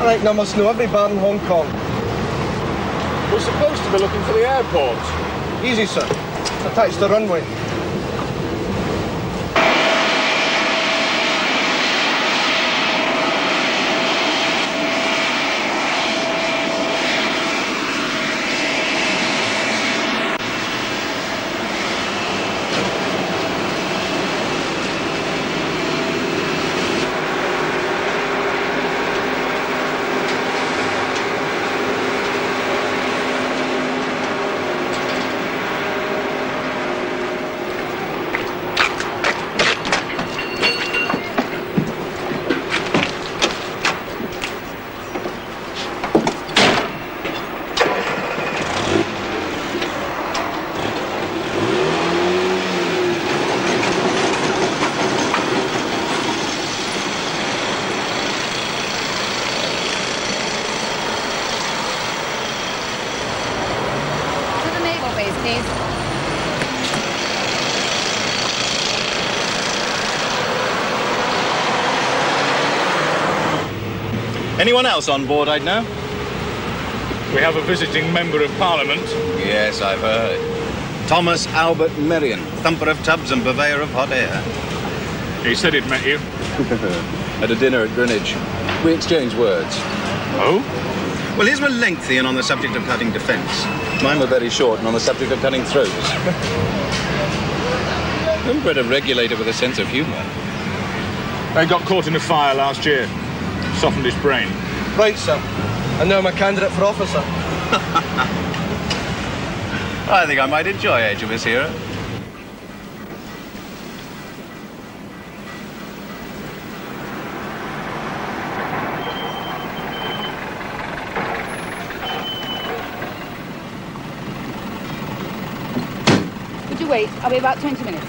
reckon I must know every bar in Hong Kong. We're supposed to be looking for the airport. Easy, sir. Attach the runway. Anyone else on board I'd know? We have a visiting member of Parliament. Yes, I've heard. Thomas Albert Merrion, thumper of tubs and purveyor of hot air. He said he'd met you. At a dinner at Greenwich. We exchanged words. Oh? Well, his were lengthy and on the subject of cutting defence. Mine were very short and on the subject of cutting throats. I'm quite a regulator with a sense of humour. I got caught in a fire last year. Softened his brain. Right, sir. And now I'm a candidate for officer. I think I might enjoy Age of His Hero. Would you wait? I'll be about 20 minutes.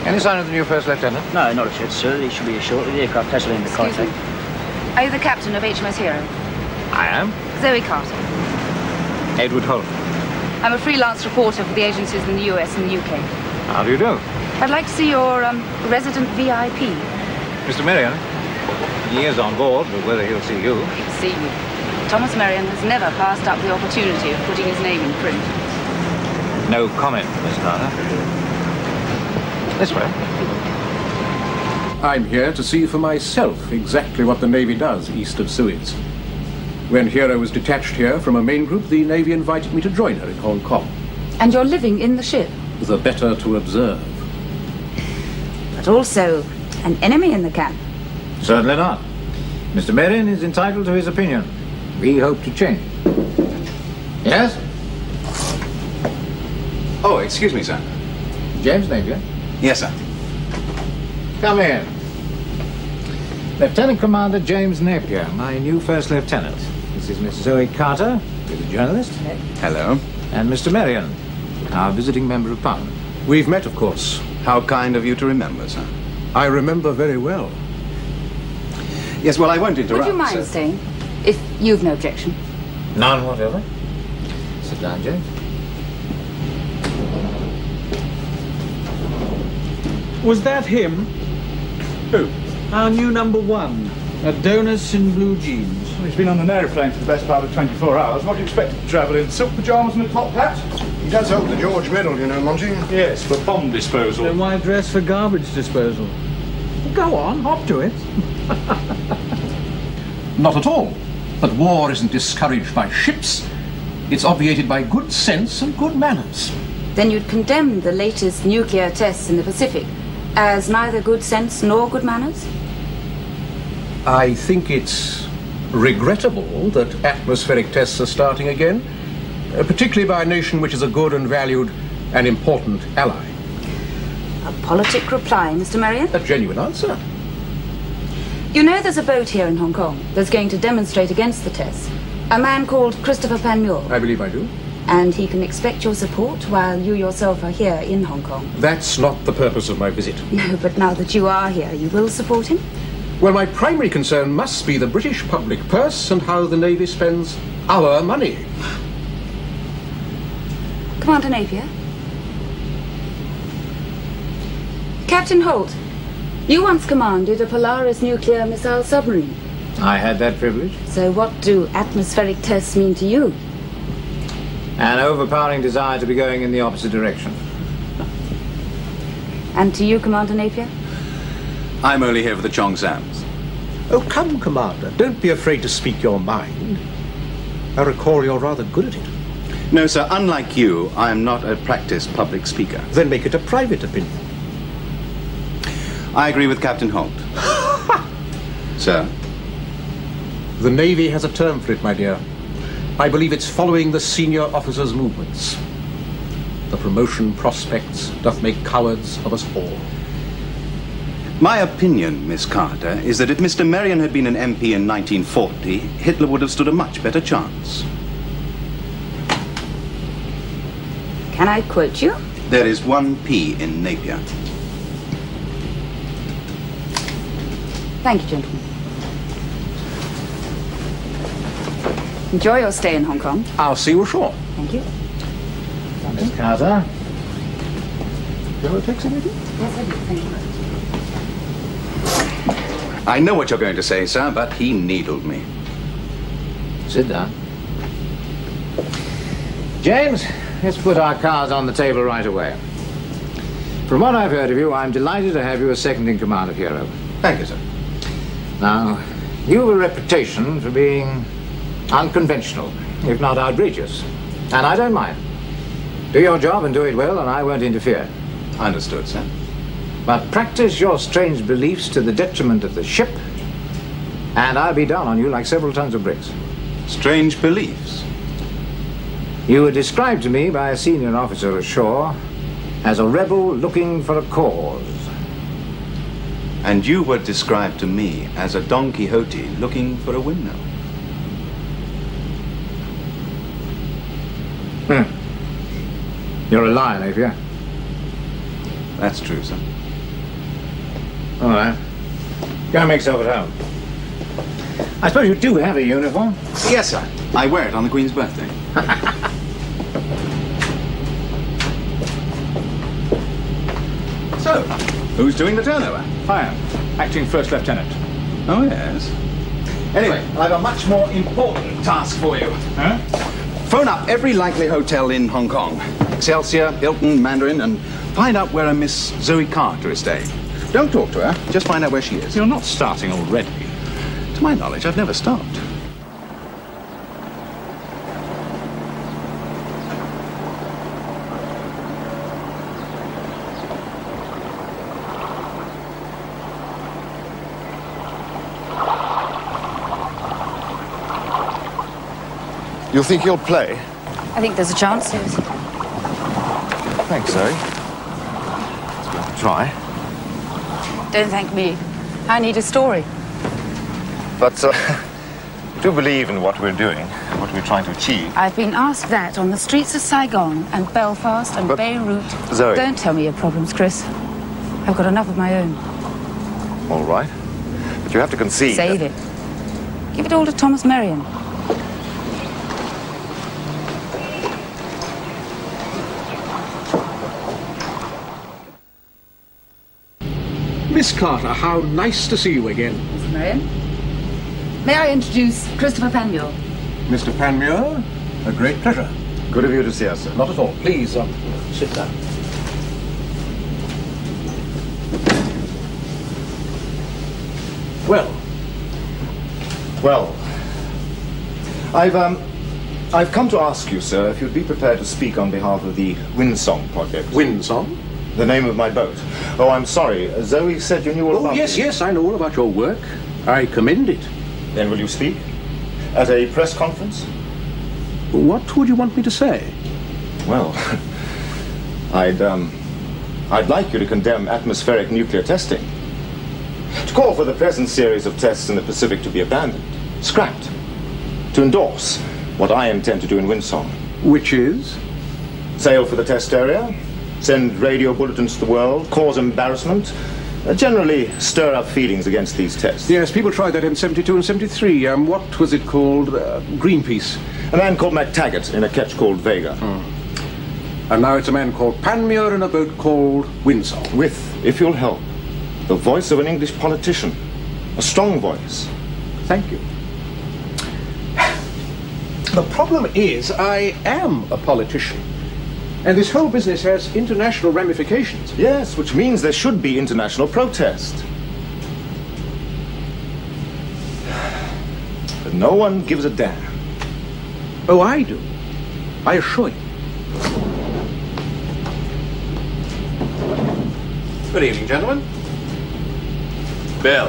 Any sign of the new First Lieutenant? No, not as yet, sir. He should be here shortly. The aircraft has to land the contact. Are you the captain of HMS Hero? I am. Zoe Carter. Edward Holt. I'm a freelance reporter for the agencies in the US and the UK. How do you do? I'd like to see your resident VIP. Mr. Merrion? He is on board, but whether he'll see you... He'll see you. Thomas Merrion has never passed up the opportunity of putting his name in print. No comment, Miss Carter. This way. I'm here to see for myself exactly what the Navy does east of Suez. When Hero was detached here from a main group, the Navy invited me to join her in Hong Kong. And you're living in the ship? The better to observe. But also an enemy in the camp. Certainly not. Mr. Merrion is entitled to his opinion. We hope to change. Yes? Oh, excuse me, sir. James Napier? Yes, sir. Come in. Lieutenant Commander James Napier, my new First Lieutenant. This is Miss Zoe Carter, who's a journalist. Hello. And Mr. Merrion, our visiting Member of Parliament. We've met, of course. How kind of you to remember, sir. I remember very well. Yes, well, I won't interrupt. Would you mind staying, if you've no objection? None whatever. Sit down, James. Was that him? Who? Our new #1. Adonis in blue jeans. Well, he's been on an aeroplane for the best part of 24 hours. What do you expect him to travel in? Silk pyjamas and a top hat? He does hold the George Medal, you know, Monty. Yes, for bomb disposal. Then why dress for garbage disposal? Go on, hop to it. Not at all. But war isn't discouraged by ships. It's obviated by good sense and good manners. Then you'd condemn the latest nuclear tests in the Pacific as neither good sense nor good manners? I think it's regrettable that atmospheric tests are starting again, particularly by a nation which is a good and valued and important ally. A politic reply, Mr. Merrion? A genuine answer. You know there's a boat here in Hong Kong that's going to demonstrate against the tests. A man called Christopher Panmure. I believe I do. And he can expect your support while you yourself are here in Hong Kong. That's not the purpose of my visit. No, but now that you are here, you will support him? Well, my primary concern must be the British public purse and how the Navy spends our money. Commander Napier? Captain Holt, you once commanded a Polaris nuclear missile submarine. I had that privilege. So what do atmospheric tests mean to you? An overpowering desire to be going in the opposite direction. And to you, Commander Napier? I'm only here for the Chong Sams. Oh, come, Commander. Don't be afraid to speak your mind. I recall you're rather good at it. No, sir, unlike you, I am not a practiced public speaker. Then make it a private opinion. I agree with Captain Holt. Sir? The Navy has a term for it, my dear. I believe it's following the senior officers' movements. The promotion prospects doth make cowards of us all. My opinion, Miss Carter, is that if Mr. Merion had been an MP in 1940, Hitler would have stood a much better chance. Can I quote you? There is one P in Napier. Thank you, gentlemen. Enjoy your stay in Hong Kong. I'll see you ashore. Thank you. Miss Carter? You want a taxi, maybe? Yes, I do. Thank you. I know what you're going to say, sir, but he needled me. Sit down. James, let's put our cards on the table right away. From what I've heard of you, I'm delighted to have you as second in command of Hero. Thank you, sir. Now, you have a reputation for being unconventional, if not outrageous. And I don't mind. Do your job and do it well, and I won't interfere. Understood, sir. But practice your strange beliefs to the detriment of the ship, and I'll be down on you like several tons of bricks. Strange beliefs? You were described to me by a senior officer ashore as a rebel looking for a cause. And you were described to me as a Don Quixote looking for a windmill. You're a liar, Napier. That's true, sir. All right. Go and make yourself at home. I suppose you do have a uniform? Yes, sir. I wear it on the Queen's birthday. So, who's doing the turnover? I am. Acting First Lieutenant. Oh, yes. Anyway, I've a much more important task for you. Huh? Phone up every likely hotel in Hong Kong. Excelsior, Hilton, Mandarin, and find out where a Miss Zoe Carter is staying. Don't talk to her, just find out where she is. You're not starting already. To my knowledge, I've never stopped. You think he'll play? I think there's a chance. Thanks, Zoe. It's worth a try. Don't thank me. I need a story. But I do believe in what we're doing, what we're trying to achieve. I've been asked that on the streets of Saigon and Belfast and But, Beirut. Zoe. Don't tell me your problems, Chris. I've got enough of my own. All right. But you have to concede. Save it. Give it all to Thomas Merion. Miss Carter, how nice to see you again. Mr. Merion? May I introduce Christopher Panmure? Mr. Panmure, a great pleasure. Good of you to see us, sir. Not at all. Please, sit down. Well, Well, I've come to ask you, sir, if you'd be prepared to speak on behalf of the Windsong project. Windsong? The name of my boat. Oh, I'm sorry. Zoe said you knew all about Yes, it. yes, I know all about your work. I commend it. Then will you speak? At a press conference? What would you want me to say? Well, I'd like you to condemn atmospheric nuclear testing. To call for the present series of tests in the Pacific to be abandoned, scrapped. To endorse what I intend to do in Windsong. Which is? Sail for the test area, send radio bulletins to the world, cause embarrassment, generally stir up feelings against these tests. Yes, people tried that in 72 and 73. What was it called? Greenpeace. A man called MacTaggart in a ketch called Vega. And now it's a man called Panmure in a boat called Windsor. With, if you'll help, the voice of an English politician. A strong voice. Thank you. The problem is, I am a politician. And this whole business has international ramifications. Yes, which means there should be international protest. But no one gives a damn. Oh, I do. I assure you. Good evening, gentlemen. Bill.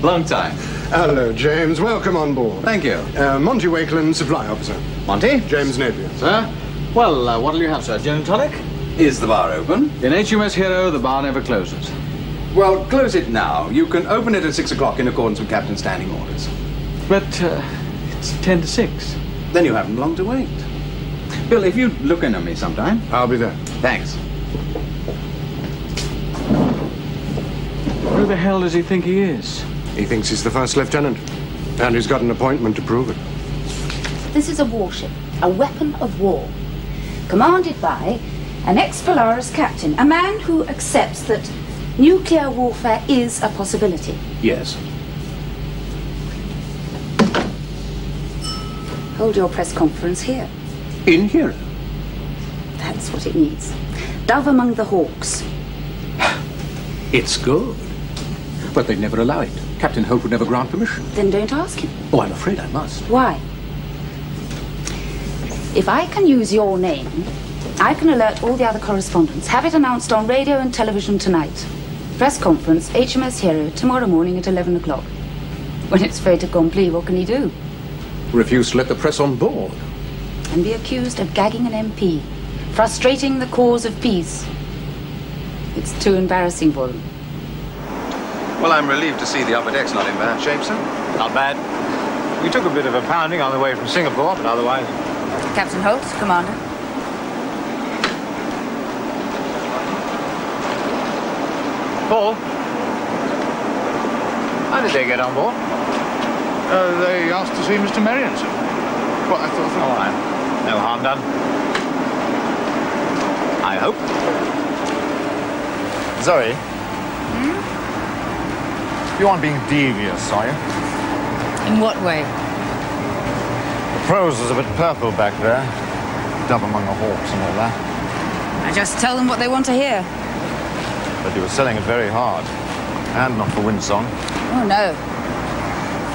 Long time. Hello, James. Welcome on board. Thank you. Monty Wakeland, supply officer. Monty? James Napier. Sir? Well, what'll you have, sir? Gin and tonic? Is the bar open? In HMS Hero, the bar never closes. Well, close it now. You can open it at 6 o'clock in accordance with Captain's standing orders. But, it's 10 to 6. Then you haven't long to wait. Bill, if you'd look in on me sometime. I'll be there. Thanks. Who the hell does he think he is? He thinks he's the first lieutenant. And he's got an appointment to prove it. This is a warship, a weapon of war, commanded by an ex-Polaris captain, a man who accepts that nuclear warfare is a possibility. Yes. Hold your press conference here. In here. That's what it needs. Dove among the hawks. It's good. But they'd never allow it. Captain Holt would never grant permission. Then don't ask him. Oh, I'm afraid I must. Why? If I can use your name, I can alert all the other correspondents. Have it announced on radio and television tonight. Press conference, HMS Hero, tomorrow morning at 11 o'clock. When it's fait accompli, what can he do? Refuse to let the press on board. And be accused of gagging an MP, frustrating the cause of peace. It's too embarrassing for them. Well, I'm relieved to see the upper deck's not in bad shape, sir. Not bad. We took a bit of a pounding on the way from Singapore, but otherwise... Captain Holt, Commander. Paul? How did they get on board? They asked to see Mr. Merrion, sir. Well, I thought... All right. No harm done. I hope. Zoe? You aren't being devious, are you? In what way? The prose was a bit purple back there. Dove among the hawks and all that. I just tell them what they want to hear. But you were selling it very hard. And not for Windsong. Oh, no.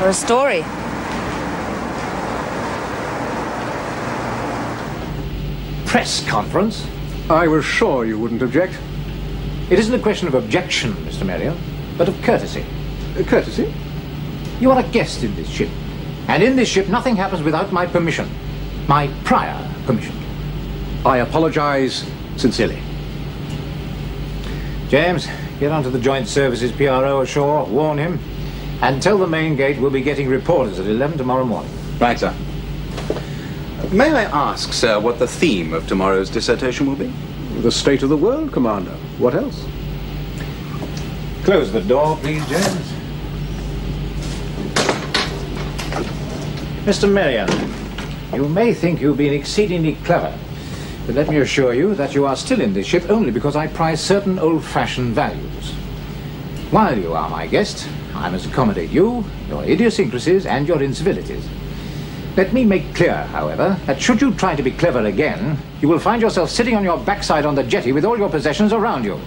For a story. Press conference? I was sure you wouldn't object. It isn't a question of objection, Mr. Merrion, but of courtesy. Courtesy? You are a guest in this ship. And in this ship, nothing happens without my permission. My prior permission. I apologize sincerely. James, get onto the Joint Services PRO ashore, warn him, and tell the main gate we'll be getting reporters at 11 tomorrow morning. Right, sir. May I ask, sir, what the theme of tomorrow's dissertation will be? The state of the world, Commander. What else? Close the door, please, James. Mr. Merrion, you may think you've been exceedingly clever, but let me assure you that you are still in this ship only because I prize certain old-fashioned values. While you are my guest, I must accommodate you, your idiosyncrasies, and your incivilities. Let me make clear, however, that should you try to be clever again, you will find yourself sitting on your backside on the jetty with all your possessions around you.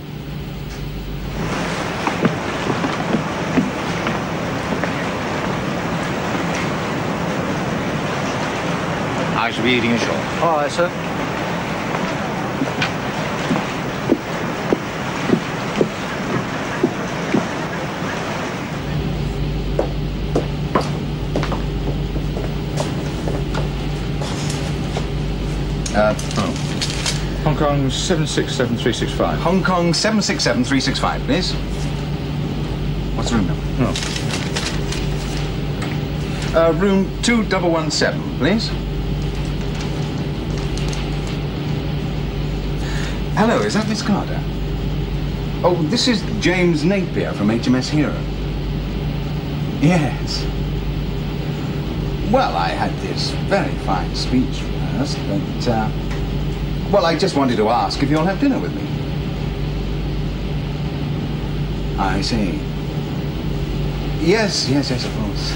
I shall be eating ashore. All right, sir. Hong Kong 767365. Hong Kong 767365, please. What's the room number? Oh. Room 2117, please. Hello, is that Miss Carter? Oh, this is James Napier from HMS Hero. Yes. Well, I had this very fine speech rehearsed, but, Well, I just wanted to ask if you'll have dinner with me. I see. Yes, of course.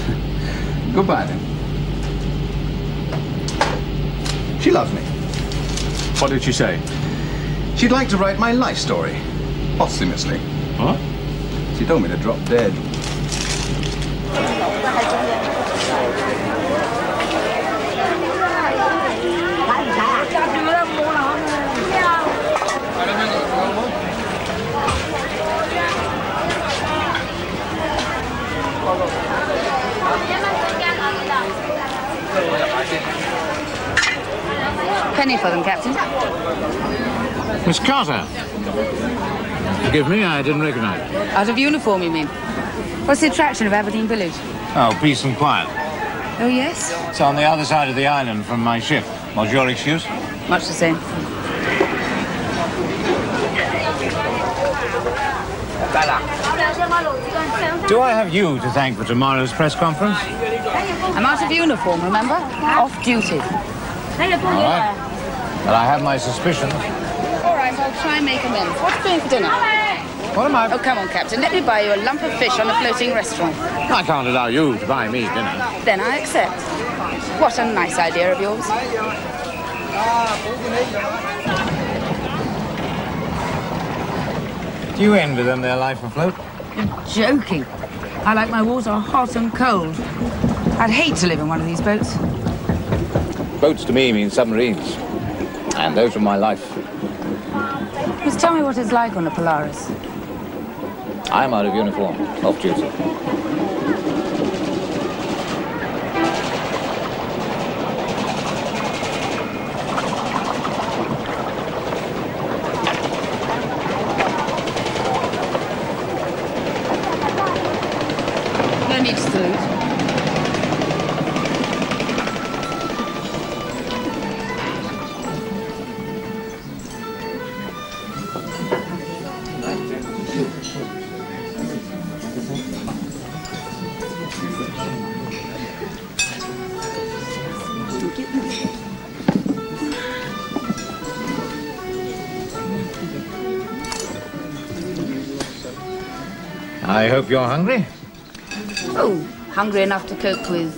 Goodbye, then. She loves me. What did she say? She'd like to write my life story. Posthumously. What? She told me to drop dead. Penny for them, Captain. Miss Carter. Forgive me, I didn't recognize you. Out of uniform, you mean? What's the attraction of Aberdeen Village? Oh, peace and quiet. Oh, yes? It's on the other side of the island from my ship. What's your excuse? Much the same. Do I have you to thank for tomorrow's press conference? I'm out of uniform, remember? Off duty. All right. But I have my suspicions. All right, I'll try and make amends. What are you doing for dinner? What am I? Oh, come on, Captain. Let me buy you a lump of fish on a floating restaurant. I can't allow you to buy me dinner. Then I accept. What a nice idea of yours. Do you envy them their life afloat? You're joking. I like my water hot and cold. I'd hate to live in one of these boats. Boats to me mean submarines. And those are my life. Just tell me what it's like on a Polaris. I'm out of uniform, off duty. No need to salute. I hope you're hungry. Oh, hungry enough to cope with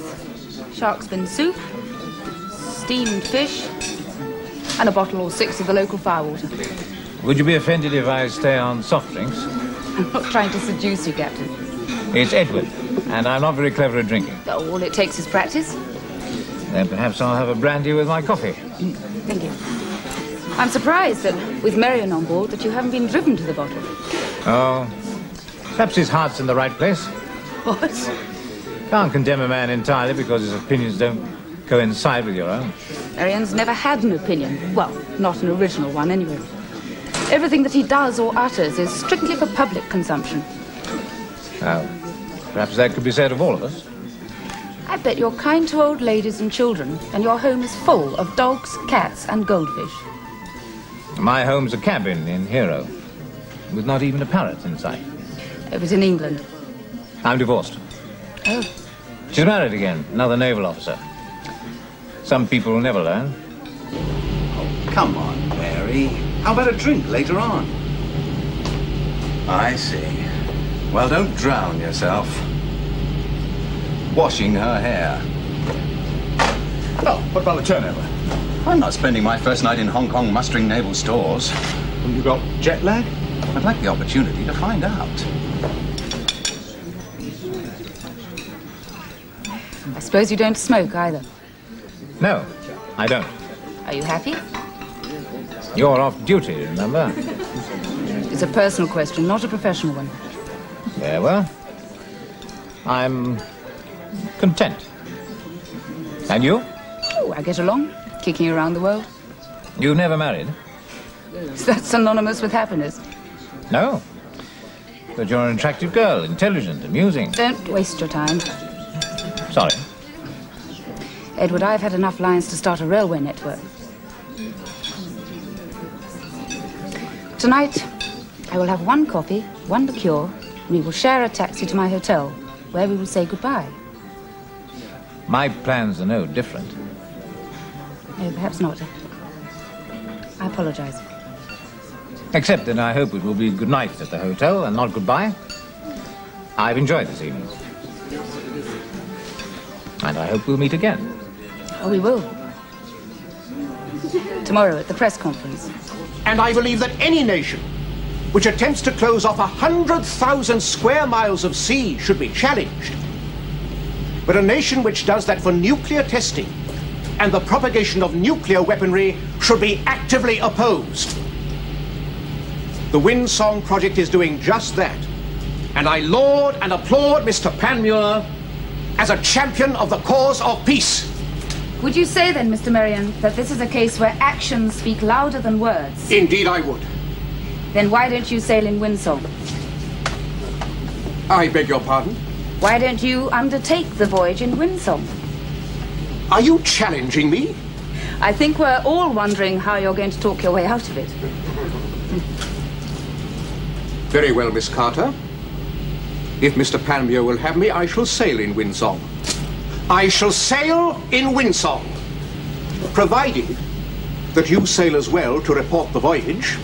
shark's fin soup, steamed fish, and a bottle or 6 of the local firewater. Would you be offended if I stay on soft drinks? I'm not trying to seduce you, Captain. It's Edward, and I'm not very clever at drinking. Oh, all it takes is practice. Then perhaps I'll have a brandy with my coffee. Thank you. I'm surprised that, with Marion on board, that you haven't been driven to the bottle. Oh, perhaps his heart's in the right place. What? Can't condemn a man entirely because his opinions don't coincide with your own. Marion's never had an opinion. Well, not an original one, anyway. Everything that he does or utters is strictly for public consumption. Well, perhaps that could be said of all of us. I bet you're kind to old ladies and children, and your home is full of dogs, cats, and goldfish. My home's a cabin in Hero, with not even a parrot in sight. It was in England. I'm divorced. Oh. She's married again, another naval officer. Some people will never learn. Oh, come on, Mary. How about a drink later on? I see. Well, don't drown yourself. Washing her hair. Oh, what about the turnover? I'm not spending my first night in Hong Kong mustering naval stores. Have you got jet lag? I'd like the opportunity to find out. I suppose you don't smoke either. No, I don't. Are you happy? You're off duty, remember? It's a personal question, not a professional one. Yeah, well, I'm content. And you? Oh, I get along, kicking around the world. You never married? Is that synonymous with happiness? No. But you're an attractive girl, intelligent, amusing. Don't waste your time. Sorry. Edward, I've had enough lines to start a railway network. Tonight, I will have one coffee, one liqueur, and we will share a taxi to my hotel, where we will say goodbye. My plans are no different. No, perhaps not. I apologize. Except that I hope it will be good night at the hotel and not goodbye. I've enjoyed this evening. And I hope we'll meet again. Oh, we will. Tomorrow at the press conference. And I believe that any nation which attempts to close off 100,000 square miles of sea should be challenged. But a nation which does that for nuclear testing and the propagation of nuclear weaponry should be actively opposed. The Windsong project is doing just that. And I laud and applaud Mr. Panmure as a champion of the cause of peace. Would you say then, Mr. Marion, that this is a case where actions speak louder than words? Indeed I would. Then why don't you sail in Windsong? I beg your pardon? Why don't you undertake the voyage in Windsong? Are you challenging me? I think we're all wondering how you're going to talk your way out of it. Very well, Miss Carter. If Mr. Panmure will have me, I shall sail in Windsong. I shall sail in Windsong, provided that you sail as well to report the voyage.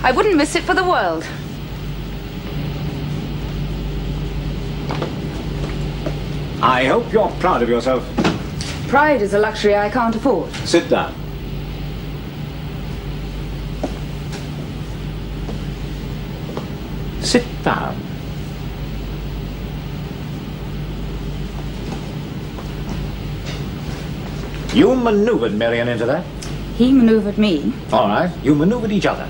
I wouldn't miss it for the world. I hope you're proud of yourself. Pride is a luxury I can't afford. Sit down. Sit down. You maneuvered Marion into that? He maneuvered me. All right, you maneuvered each other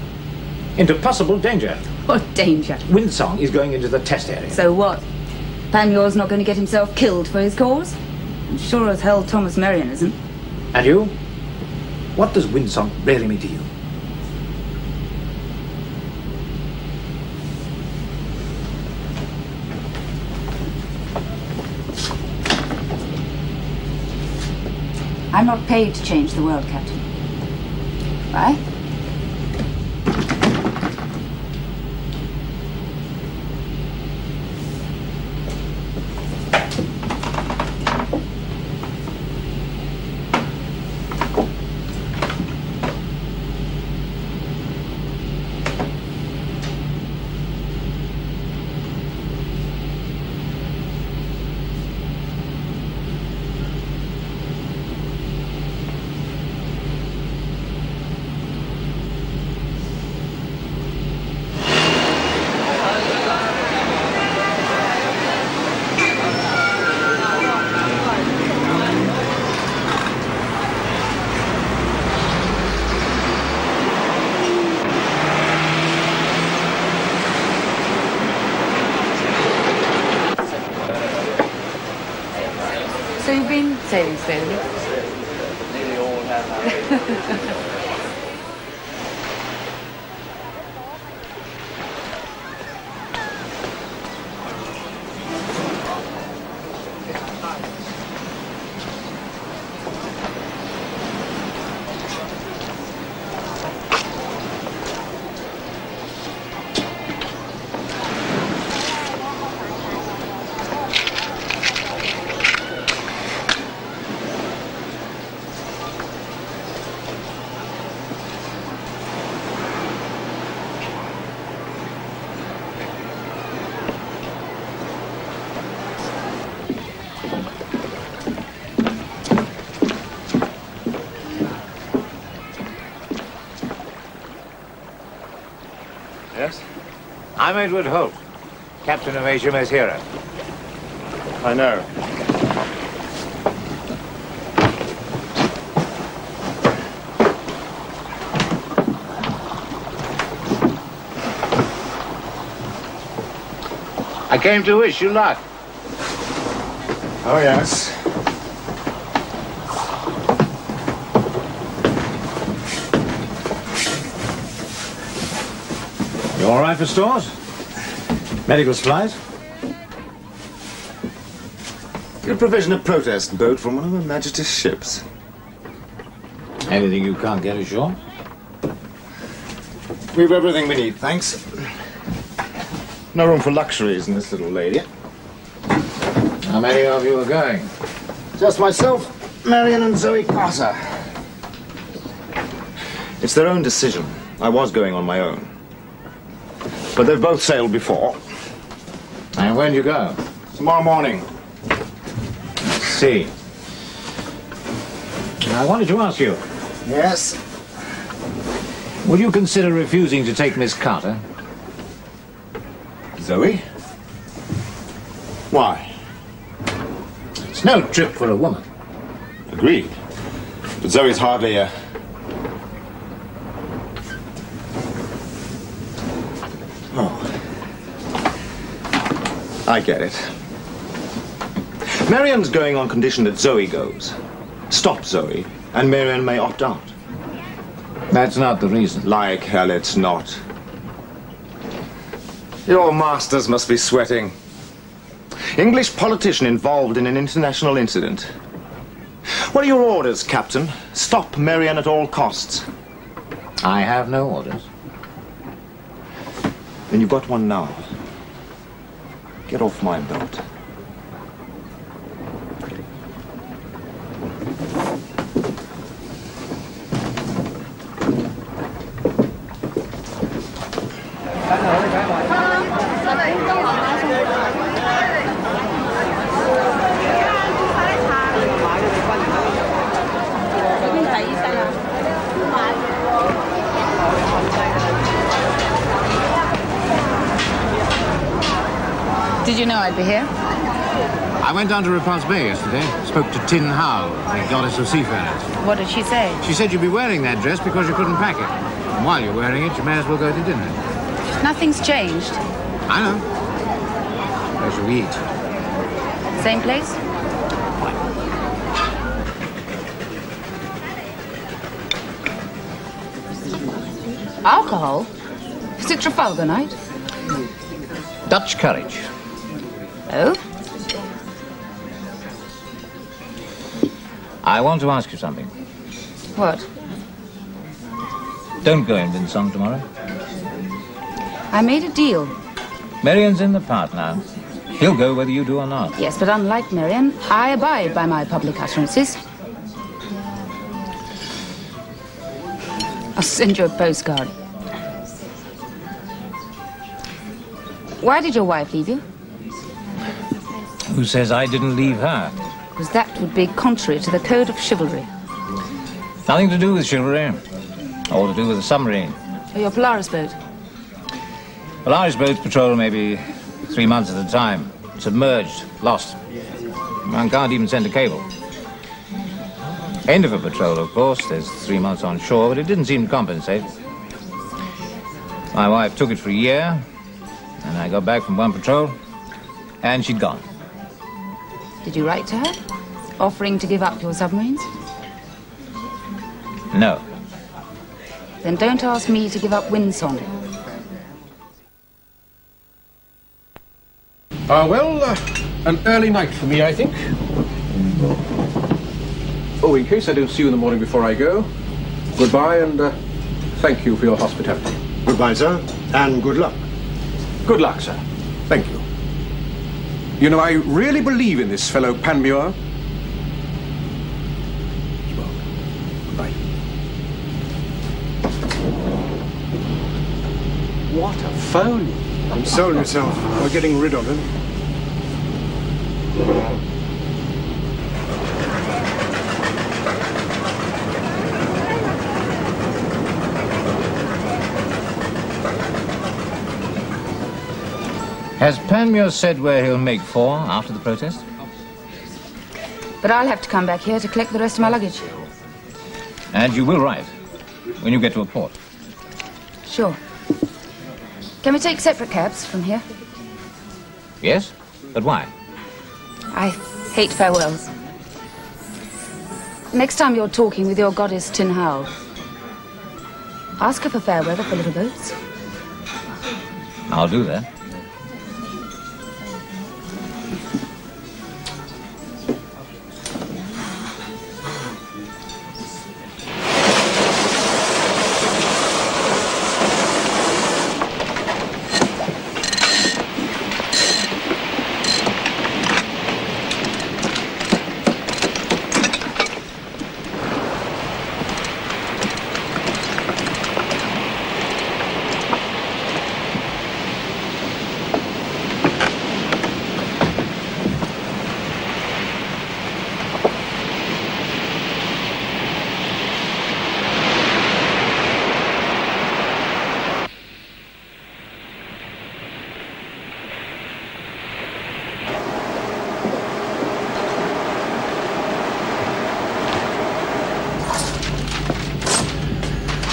into possible danger. What danger? Windsong is going into the test area. So what? Panmure's not going to get himself killed for his cause? And sure as hell Thomas Marion isn't. And you? What does Windsong really mean to you? I'm not paid to change the world, Captain. Why? So you've been sailing slowly? Nearly all have. Yes? I'm Edward Holt, captain of HMS Hero. I know. I came to wish you luck. Oh, yes. You all right for stores? Medical supplies? Could provision a protest boat from one of Her Majesty's ships. Anything you can't get ashore? We've everything we need, thanks. No room for luxuries in this little lady. How many of you are going? Just myself, Marion and Zoe Carter. It's their own decision. I was going on my own. But they've both sailed before. And when do you go? Tomorrow morning. Let's see. I wanted to ask you. Yes? Would you consider refusing to take Miss Carter? Zoe? Why? It's no trip for a woman. Agreed. But Zoe's hardly a... Oh. I get it. Marian's going on condition that Zoe goes. Stop Zoe, and Marian may opt out. That's not the reason. Like hell it's not. Your masters must be sweating. English politician involved in an international incident. What are your orders, Captain? Stop Marian at all costs. I have no orders. Then you've got one now. Get off my boat. Did you know I'd be here? I went down to Repulse Bay yesterday. Spoke to Tin Hao, the goddess of seafarers. What did she say? She said you'd be wearing that dress because you couldn't pack it. And while you're wearing it, you may as well go to dinner. Nothing's changed. I know. Where shall we eat? Same place? Alcohol? Is it Trafalgar night? Dutch courage. Oh? I want to ask you something. What? Don't go in Vinsong tomorrow. I made a deal. Marian's in the part now. He'll go whether you do or not. Yes, but unlike Marian, I abide by my public utterances. I'll send you a postcard. Why did your wife leave you? Who says I didn't leave her? Because that would be contrary to the code of chivalry. Nothing to do with chivalry. All to do with the submarine. Or your Polaris boat. Polaris boats patrol maybe 3 months at a time. Submerged, lost. One can't even send a cable. End of a patrol, of course. There's 3 months on shore, but it didn't seem to compensate. My wife took it for a year, and I got back from one patrol, and she'd gone. Did you write to her? Offering to give up your submarines? No. Then don't ask me to give up Windsong. An early night for me, I think. Oh, in case I don't see you in the morning before I go, goodbye and thank you for your hospitality. Goodbye, sir, and good luck. Good luck, sir. Thank you. You know, I really believe in this fellow Panmure. Well, goodbye. What a phony. Console yourself. We're getting rid of him. Has Panmure said where he'll make for after the protest? But I'll have to come back here to collect the rest of my luggage. And you will write when you get to a port. Sure. Can we take separate cabs from here? Yes? But why? I hate farewells. Next time you're talking with your goddess Tin Hao, ask her for fair weather for little boats. I'll do that.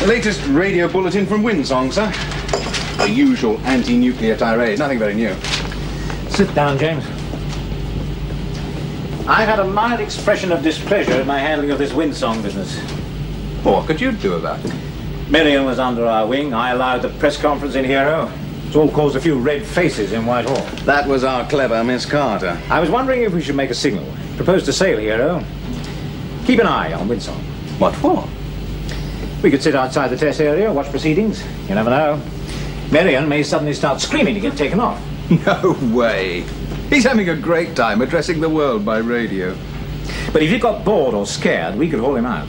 Latest radio bulletin from Windsong, sir. The usual anti-nuclear tirade, nothing very new. Sit down, James. I've had a mild expression of displeasure at my handling of this Windsong business. Well, what could you do about it? Miriam was under our wing. I allowed the press conference in Hero. It's all caused a few red faces in Whitehall. That was our clever Miss Carter. I was wondering if we should make a signal. Propose to sail Hero. Keep an eye on Windsong. What for? We could sit outside the test area, watch proceedings. You never know. Miriam may suddenly start screaming to get taken off. No way. He's having a great time addressing the world by radio. But if he got bored or scared, we could haul him out.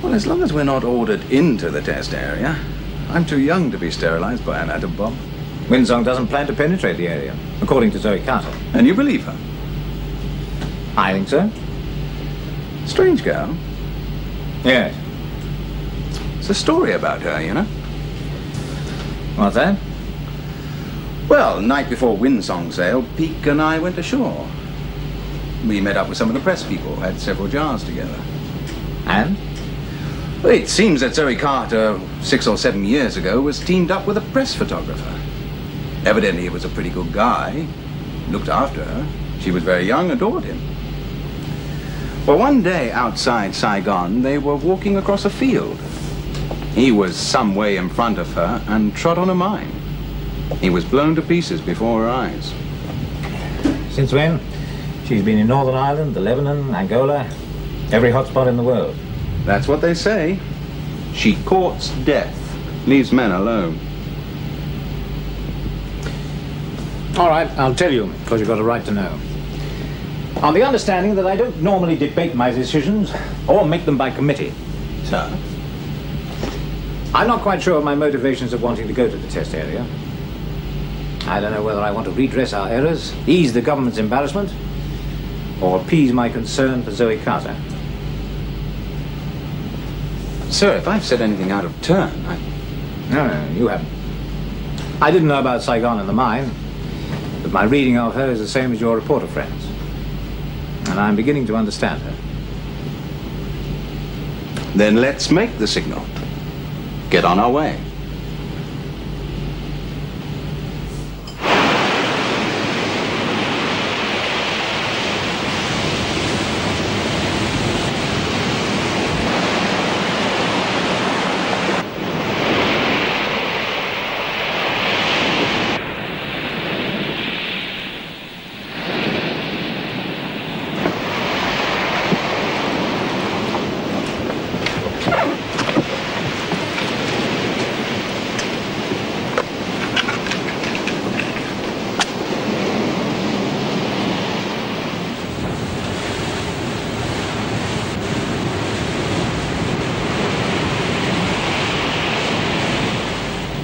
Well, as long as we're not ordered into the test area. I'm too young to be sterilized by an atom bomb. Windsong doesn't plan to penetrate the area, according to Zoe Carter. And you believe her? I think so. Strange girl. Yes. It's a story about her, you know. What's that? Well, night before Windsong sailed, Peake and I went ashore. We met up with some of the press people, had several jars together. And? Well, it seems that Zoe Carter, 6 or 7 years ago, was teamed up with a press photographer. Evidently, he was a pretty good guy. Looked after her. She was very young, adored him. Well, one day outside Saigon, they were walking across a field. He was some way in front of her and trod on a mine. He was blown to pieces before her eyes. Since when? She's been in Northern Ireland, the Lebanon, Angola, every hotspot in the world. That's what they say. She courts death, leaves men alone. All right, I'll tell you, because you've got a right to know. On the understanding that I don't normally debate my decisions or make them by committee. Sir? I'm not quite sure of my motivations of wanting to go to the test area. I don't know whether I want to redress our errors, ease the government's embarrassment, or appease my concern for Zoe Carter. Sir, if I've said anything out of turn, No, you haven't. I didn't know about Saigon and the mine, but my reading of her is the same as your reporter friends. And I'm beginning to understand her. Then let's make the signal. Get on our way.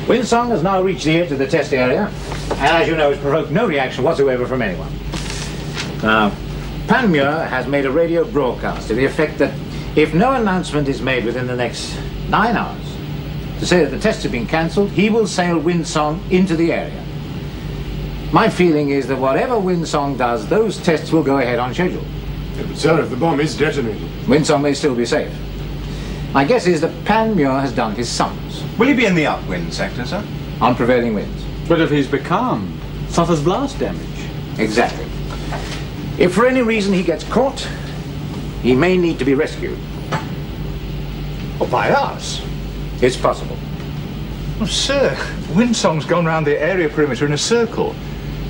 Windsong has now reached the edge of the test area, and as you know, has provoked no reaction whatsoever from anyone. Now, Panmure has made a radio broadcast to the effect that if no announcement is made within the next 9 hours to say that the tests have been cancelled, he will sail Windsong into the area. My feeling is that whatever Windsong does, those tests will go ahead on schedule. Yeah, but sir, if the bomb is detonated... Windsong may still be safe. My guess is that Panmure has done his sums. Will he be in the upwind sector, sir? On prevailing winds. But if he's becalmed, suffers blast damage. Exactly. If for any reason he gets caught, he may need to be rescued. Or by us? It's possible. Oh, sir, Windsong's gone round the area perimeter in a circle.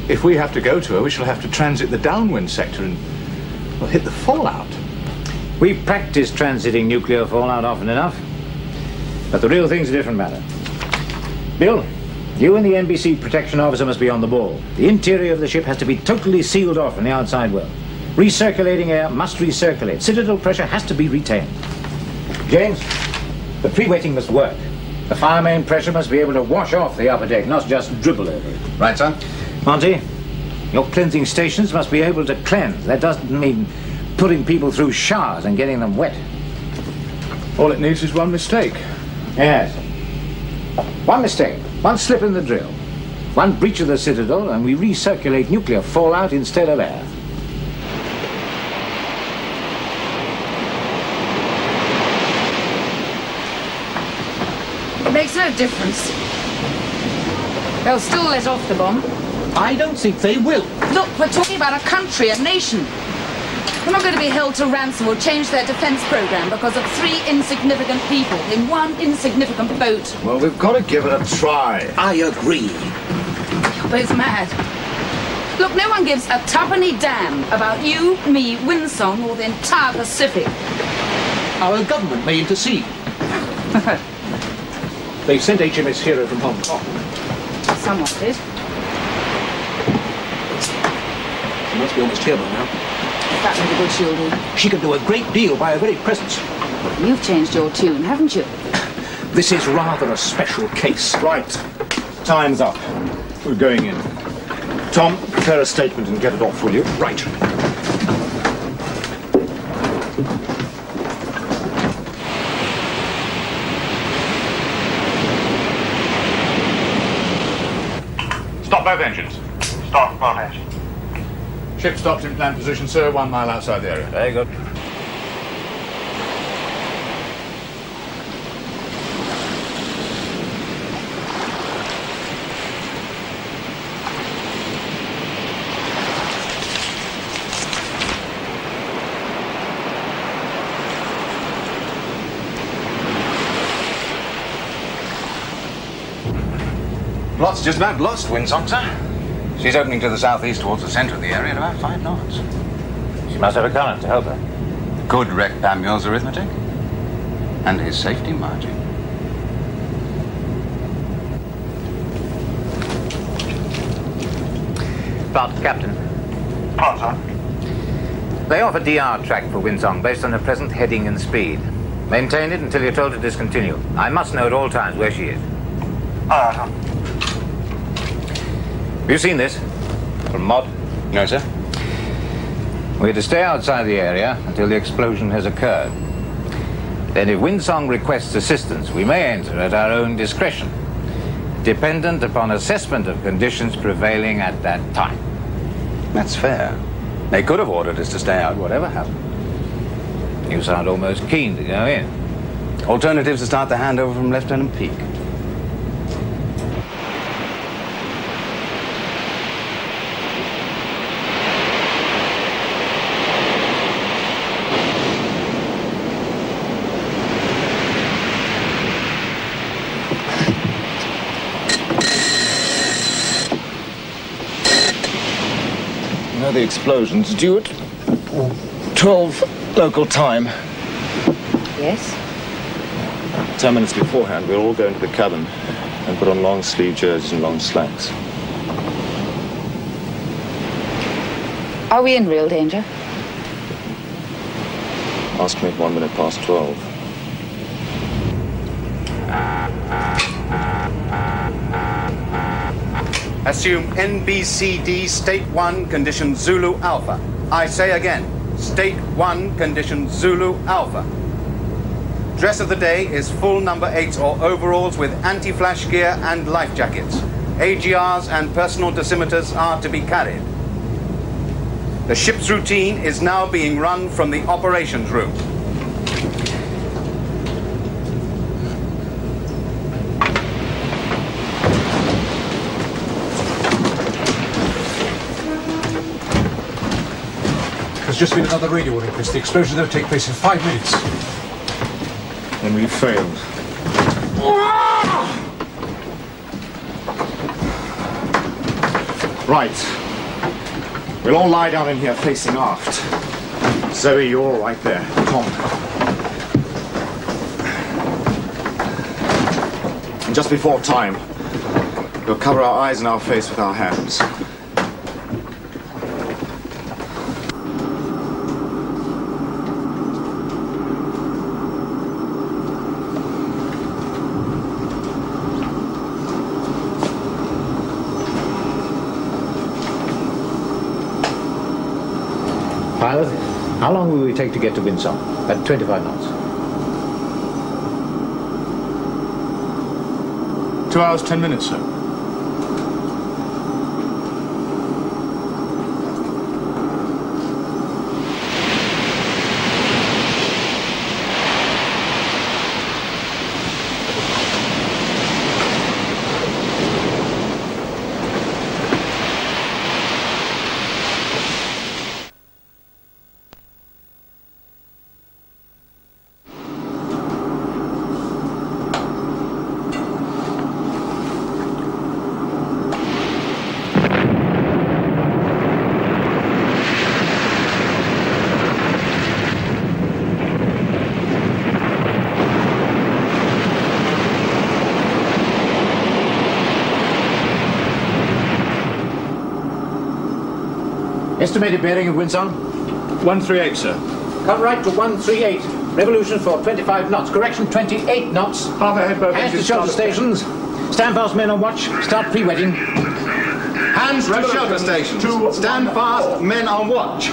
If we have to go to her, we shall have to transit the downwind sector and, well, hit the fallout. We've practiced transiting nuclear fallout often enough. But the real thing's a different matter. Bill, you and the NBC protection officer must be on the ball. The interior of the ship has to be totally sealed off from the outside world. Recirculating air must recirculate. Citadel pressure has to be retained. James, the pre-wetting must work. The fire main pressure must be able to wash off the upper deck, not just dribble over it. Right, sir? Monty, your cleansing stations must be able to cleanse. That doesn't mean putting people through showers and getting them wet. All it needs is one mistake. Yes. One mistake, one slip in the drill, one breach of the Citadel, and we recirculate nuclear fallout instead of air. no difference. They'll still let off the bomb. I don't think they will. Look, we're talking about a country, a nation. They're not going to be held to ransom or change their defense program because of 3 insignificant people in 1 insignificant boat. Well, we've got to give it a try. I agree. You're both mad. Look, no one gives a tuppenny damn about you, me, Windsong, or the entire Pacific. Our government may intercede. They sent HMS Hero from Hong Kong. Someone did. She must be almost here by now. That little good she'll do. She can do a great deal by her very presence. You've changed your tune, haven't you? This is rather a special case. Right. Time's up. We're going in. Tom, prepare a statement and get it off, will you? Right. Stop both engines. Stop both engines. Ship stopped in planned position, sir, 1 mile outside the area. Very good. Plot's just about lost, Windsong, sir. She's opening to the southeast towards the center of the area at about 5 knots. She must have a current to help her. Could wreck Pamuel's arithmetic and his safety margin. Plot, Captain. Plot, sir. Lay off a DR track for Windsong based on her present heading and speed. Maintain it until you're told to discontinue. I must know at all times where she is. Sir. Have you seen this? From Mod? No, sir. We're to stay outside the area until the explosion has occurred. Then if Windsong requests assistance, we may enter at our own discretion, dependent upon assessment of conditions prevailing at that time. That's fair. They could have ordered us to stay out, whatever happened. You sound almost keen to go in. Alternatives to start the handover from Lieutenant Peake. The explosion's due at 12 local time. Yes? 10 minutes beforehand, we'll all go into the cabin and put on long sleeve jerseys and long slacks. Are we in real danger? Ask me at 1 minute past 12. Assume NBCD State 1, Condition Zulu Alpha. I say again, State 1, Condition Zulu Alpha. Dress of the day is full number 8 or overalls with anti-flash gear and life jackets. AGRs and personal dosimeters are to be carried. The ship's routine is now being run from the operations room. There's just been another radio request. The explosion will take place in 5 minutes. Then we failed. Right. We'll all lie down in here facing aft. Zoe, you're all right there. Tom. And just before time, we'll cover our eyes and our face with our hands. Pilot, how long will we take to get to Windsong? At 25 knots. 2 hours, 10 minutes, sir. Estimated bearing of Windsong? 138, sir. Come right to 138. Revolution for 25 knots. Correction, 28 knots. Half ahead, both Hands to engines. shelter stations. Stand fast, men on watch. Start pre-wetting. Hands to shelter stations. Stand fast, men on watch.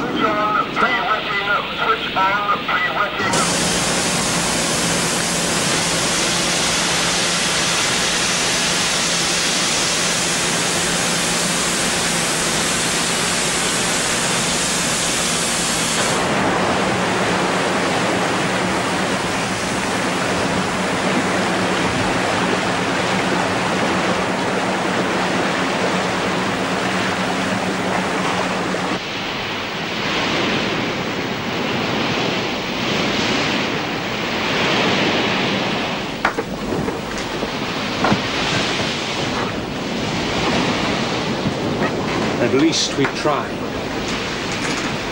At least we tried.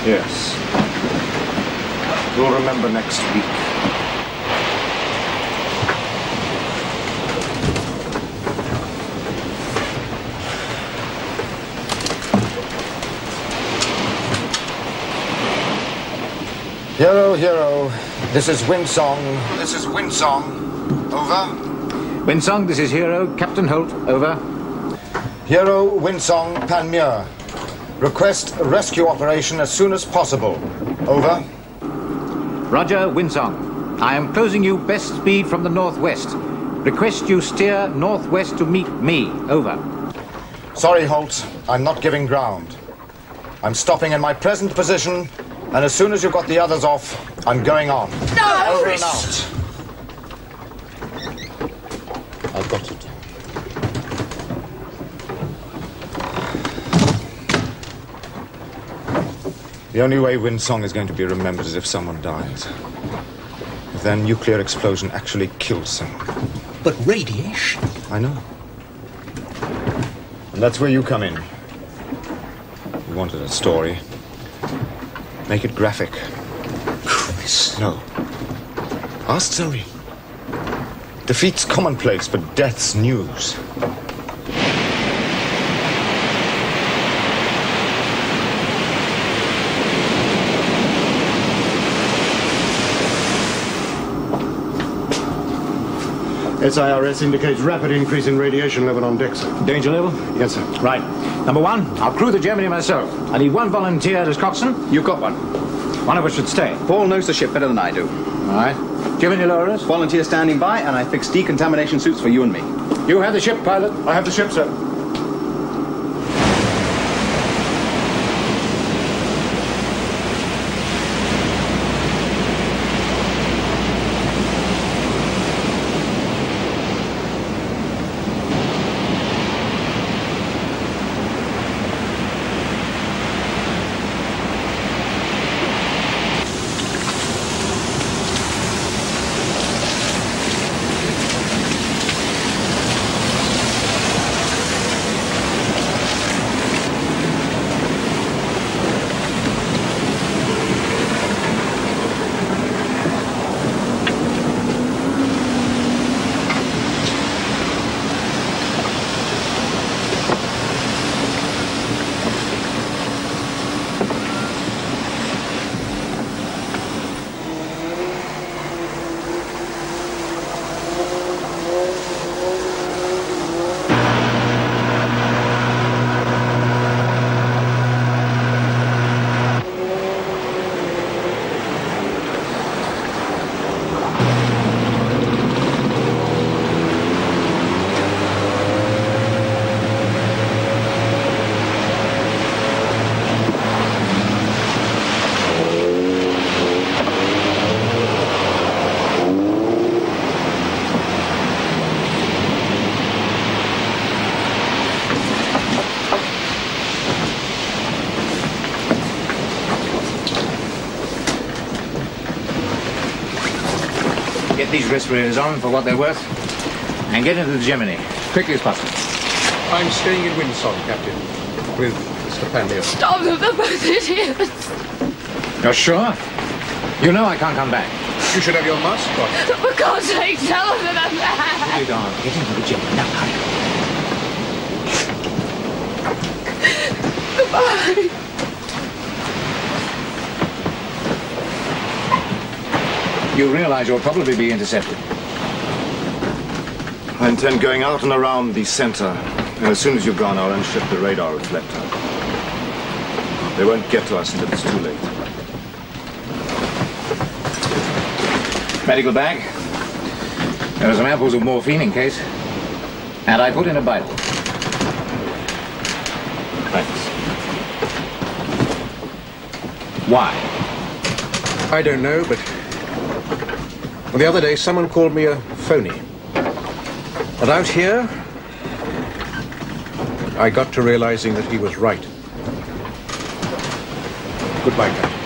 Yes. You'll remember next week. Hero, hero. This is Windsong. This is Windsong. Over. Windsong, this is Hero. Captain Holt, over. Hero, Windsong, Panmure. Request rescue operation as soon as possible. Over. Roger, Windsong. I am closing you best speed from the northwest. Request you steer northwest to meet me. Over. Sorry, Holt. I'm not giving ground. I'm stopping in my present position, and as soon as you've got the others off, I'm going on. No! Over and out. I've got it. The only way Windsong is going to be remembered is if someone dies. If their nuclear explosion actually kills someone. But radiation? I know. And that's where you come in. You wanted a story. Make it graphic. Chris. No. Ask Zoe. Defeat's commonplace, but death's news. SIRS indicates rapid increase in radiation level on deck, sir. Danger level? Yes, sir. Right. Number one, I'll crew the Germany myself. I need one volunteer as coxswain. You've got one. One of us should stay. Paul knows the ship better than I do. All right. Do you have any lowerers? Volunteer standing by, and I fix decontamination suits for you and me. You have the ship, pilot? I have the ship, sir. Get these respirators on for what they're worth, and get into the Gemini, quickly as possible. I'm staying in Windsong, Captain, with Mr. Panmure. Stop them, they're both idiots. You're sure? You know I can't come back. You should have your mask on. For God's sake, tell them that I'm Put mad. it on. Get into the Gemini. Now, hurry. Goodbye. You realize you'll probably be intercepted. I intend going out and around the center. And as soon as you've gone, I'll unship the radar reflector. They won't get to us until it's too late. Medical bag. There are some ampoules of morphine in case. And I put in a Bible. Thanks. Why? I don't know, but the other day someone called me a phony. And out here, I got to realizing that he was right. Goodbye, Captain.